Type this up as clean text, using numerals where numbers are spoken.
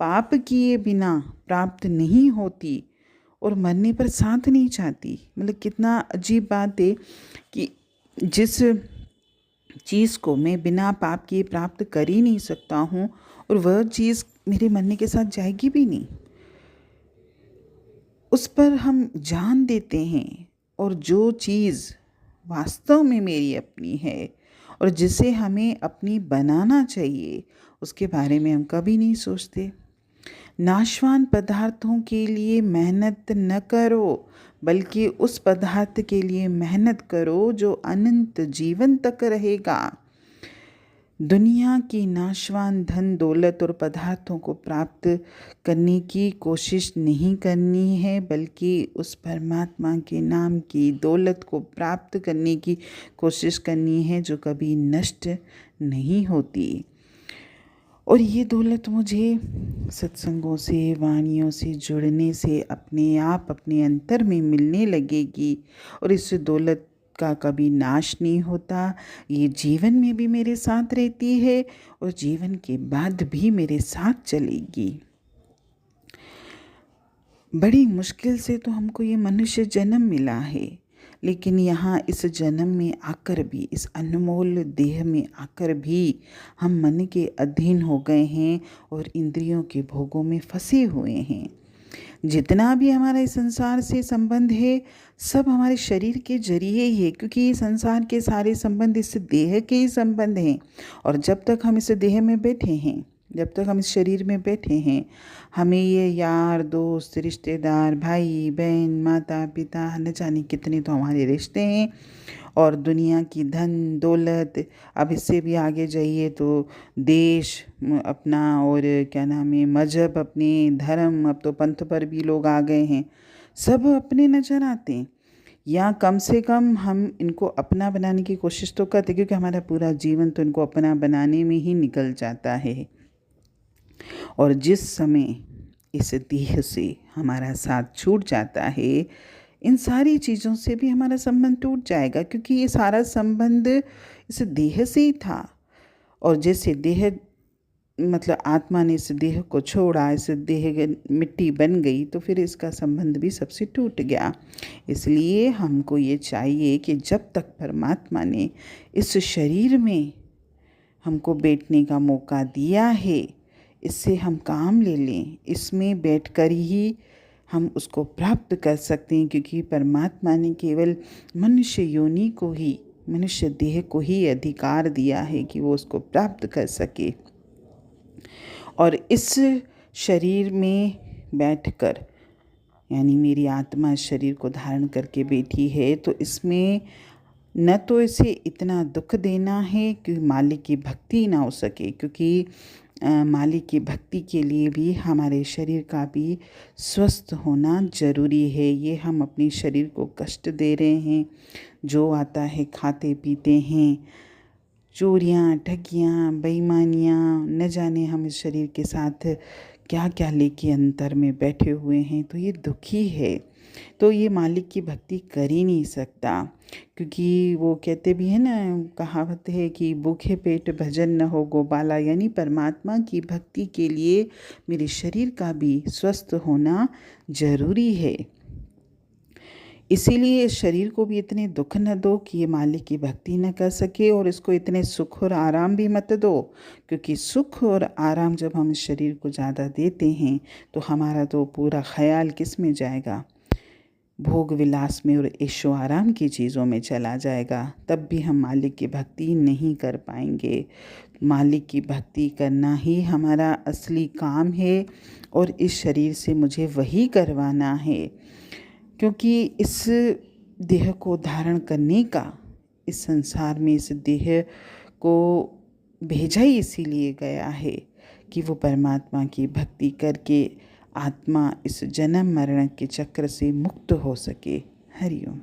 पाप किए बिना प्राप्त नहीं होती और मरने पर साथ नहीं चाहती। मतलब कितना अजीब बात है कि जिस चीज़ को मैं बिना पाप किए प्राप्त कर ही नहीं सकता हूँ और वह चीज़ मेरे मरने के साथ जाएगी भी नहीं, उस पर हम जान देते हैं। और जो चीज़ वास्तव में मेरी अपनी है और जिसे हमें अपनी बनाना चाहिए, उसके बारे में हम कभी नहीं सोचते। नाशवान पदार्थों के लिए मेहनत न करो, बल्कि उस पदार्थ के लिए मेहनत करो जो अनंत जीवन तक रहेगा। दुनिया की नाशवान धन दौलत और पदार्थों को प्राप्त करने की कोशिश नहीं करनी है, बल्कि उस परमात्मा के नाम की दौलत को प्राप्त करने की कोशिश करनी है जो कभी नष्ट नहीं होती। और ये दौलत मुझे सत्संगों से, वाणियों से जुड़ने से अपने आप अपने अंतर में मिलने लगेगी और इस दौलत का कभी नाश नहीं होता। ये जीवन में भी मेरे साथ रहती है और जीवन के बाद भी मेरे साथ चलेगी। बड़ी मुश्किल से तो हमको ये मनुष्य जन्म मिला है, लेकिन यहाँ इस जन्म में आकर भी, इस अनमोल देह में आकर भी हम मन के अधीन हो गए हैं और इंद्रियों के भोगों में फंसे हुए हैं। जितना भी हमारा इस संसार से संबंध है, सब हमारे शरीर के जरिए ही है, क्योंकि ये संसार के सारे संबंध इस देह के ही संबंध हैं। और जब तक हम इस देह में बैठे हैं, जब तक हम इस शरीर में बैठे हैं, हमें ये यार दोस्त, रिश्तेदार, भाई बहन, माता पिता, न जाने कितने तो हमारे रिश्ते हैं। और दुनिया की धन दौलत, अब इससे भी आगे जाइए तो देश अपना, और क्या नाम है, मजहब अपने, धर्म, अब तो पंथ पर भी लोग आ गए हैं। सब अपने नज़र आते हैं, या कम से कम हम इनको अपना बनाने की कोशिश तो करते, क्योंकि हमारा पूरा जीवन तो इनको अपना बनाने में ही निकल जाता है। और जिस समय इस देह से हमारा साथ छूट जाता है, इन सारी चीज़ों से भी हमारा संबंध टूट जाएगा, क्योंकि ये सारा संबंध इस देह से ही था। और जैसे देह, मतलब आत्मा ने इस देह को छोड़ा, इस देह मिट्टी बन गई, तो फिर इसका संबंध भी सबसे टूट गया। इसलिए हमको ये चाहिए कि जब तक परमात्मा ने इस शरीर में हमको बैठने का मौका दिया है, इससे हम काम ले लें। इसमें बैठकर ही हम उसको प्राप्त कर सकते हैं, क्योंकि परमात्मा ने केवल मनुष्य योनि को ही, मनुष्य देह को ही अधिकार दिया है कि वो उसको प्राप्त कर सके। और इस शरीर में बैठकर, यानी मेरी आत्मा इस शरीर को धारण करके बैठी है, तो इसमें न तो इसे इतना दुख देना है कि मालिक की भक्ति ना हो सके, क्योंकि मालिक की भक्ति के लिए भी हमारे शरीर का भी स्वस्थ होना ज़रूरी है। ये हम अपने शरीर को कष्ट दे रहे हैं, जो आता है खाते पीते हैं, चोरियाँ, ठगियाँ, बेईमानियाँ, न जाने हम इस शरीर के साथ क्या क्या लेके अंतर में बैठे हुए हैं, तो ये दुखी है। तो ये मालिक की भक्ति कर ही नहीं सकता, क्योंकि वो कहते भी हैं ना, कहावत है कि भूखे पेट भजन न हो गोपाला, यानी परमात्मा की भक्ति के लिए मेरे शरीर का भी स्वस्थ होना ज़रूरी है। इसीलिए इस शरीर को भी इतने दुख न दो कि ये मालिक की भक्ति न कर सके, और इसको इतने सुख और आराम भी मत दो, क्योंकि सुख और आराम जब हम इस शरीर को ज़्यादा देते हैं तो हमारा तो पूरा ख्याल किस में जाएगा, भोग विलास में और ऐशो आराम की चीज़ों में चला जाएगा। तब भी हम मालिक की भक्ति नहीं कर पाएंगे। मालिक की भक्ति करना ही हमारा असली काम है, और इस शरीर से मुझे वही करवाना है, क्योंकि इस देह को धारण करने का, इस संसार में इस देह को भेजा ही इसीलिए गया है कि वो परमात्मा की भक्ति करके आत्मा इस जन्म मरण के चक्र से मुक्त हो सके। हरि ओम।